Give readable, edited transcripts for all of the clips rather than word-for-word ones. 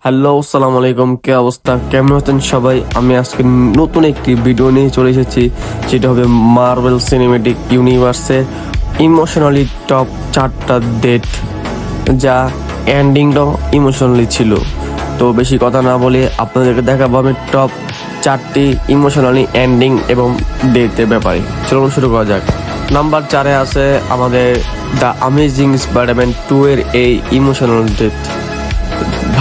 Hello, আসসালামু আলাইকুম। কে অবস্থা, কেমন আছেন সবাই? আমি আজকে নতুন একটি ভিডিও নিয়ে চলে এসেছি, যেটা হবে মার্বেল সিনেমেটিক ইউনিভার্সের ইমোশনালি টপ 4টা ডেট, যা এন্ডিংটাও ইমোশনালি ছিল। তো বেশি কথা না বলে আপনাদেরকে দেখাবো আমি টপ 4টি ইমোশনালি এন্ডিং এবং ডেটের ব্যাপারে। চলুন শুরু করা যাক। নাম্বার 4-এ আছে আমাদের দ্য অ্যামেজিং স্পাইডারম্যান 2 এর এই ইমোশনাল ডেট।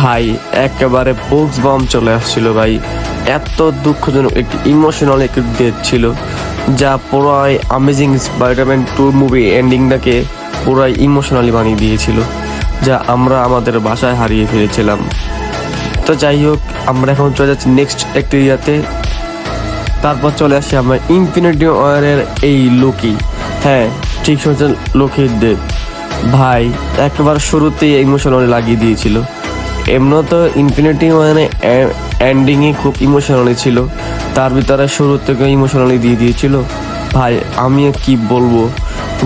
ভাই একেবারে বুকস বম চলে আসছিল ভাই। এত দুঃখজনক একটি ইমোশনাল একটি ডেট ছিল, যা পুরাই অ্যামেজিং স্পাইডারম্যান 2 মুভি এন্ডিংটাকে পুরাই ইমোশনালি বানিয়ে দিয়েছিল, যা আমরা আমাদের বাসায় হারিয়ে ফেলেছিলাম। তো যাই হোক, আমরা এখন চলে যাচ্ছি নেক্সট একটি ইয়াতে। তারপর চলে আসি আমরা ইনফিনিটি ওয়ারের এই লোকি। হ্যাঁ, ঠিক শুনছেন, লোকির ডেট। ভাই একবার শুরুতেই ইমোশনালি লাগিয়ে দিয়েছিল। এমন তো ইনফিনিটি মানে এন্ডিংয়ে খুব ইমোশনালি ছিল, তার ভিতরে শুরু থেকে ইমোশনালি দিয়ে দিয়েছিল। ভাই আমি কি বলবো।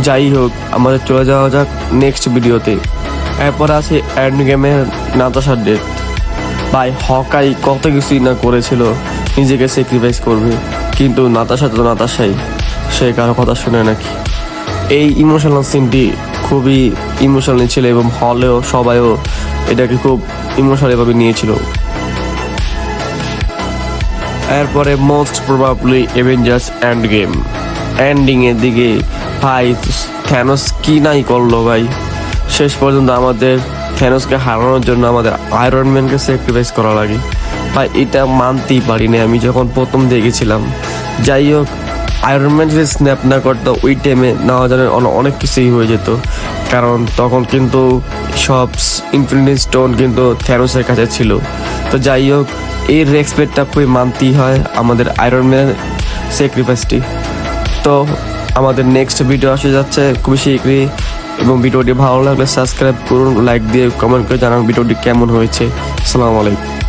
যাই হোক, আমাদের চলে যাওয়া যাক নেক্সট ভিডিওতে। এরপর আছে এন্ড গেমের নাতাশার ডেট। ভাই হকাই কত কিছুই না করেছিল, নিজেকে স্যাক্রিফাইস করবে, কিন্তু নাতাশা তো নাতাশাই, সে কারো কথা শুনে নাকি। এই ইমোশনাল সিনটি খুবই ইমোশনালি ছিল এবং হলেও সবাইও এটাকে খুব ইমোশনালিভাবে নিয়েছিল। এরপরে most probably Avengers Endgame এন্ডিংয়ের দিকে। ভাই থ্যানোস কি নাই করলো ভাই, শেষ পর্যন্ত আমাদের থ্যানোসকে হারানোর জন্য আমাদের আয়রন ম্যানকে স্যাক্রিফাইস করা লাগে। ভাই এটা মানতেই পারিনি আমি যখন প্রথম দেখেছিলাম। যাই হোক, আয়রন ম্যান যদি স্ন্যাপ না করতো ওই টাইমে না জানে অনেক কিছুই হয়ে যেত, কারণ তখন কিন্তু সব ইনফিনিটি স্টোন কিন্তু থ্যানোসের কাছে ছিল। তো যাই হোক, এই রেসপেক্টটা খুবই মানতেই হয় আমাদের আয়রন ম্যানের স্যাক্রিফাইসটি। তো আমাদের নেক্সট ভিডিও আসে যাচ্ছে খুবই শীঘ্রই, এবং ভিডিওটি ভালো লাগলে সাবস্ক্রাইব করুন, লাইক দিয়ে কমেন্ট করে জানান ভিডিওটি কেমন হয়েছে। আসসালামু আলাইকুম।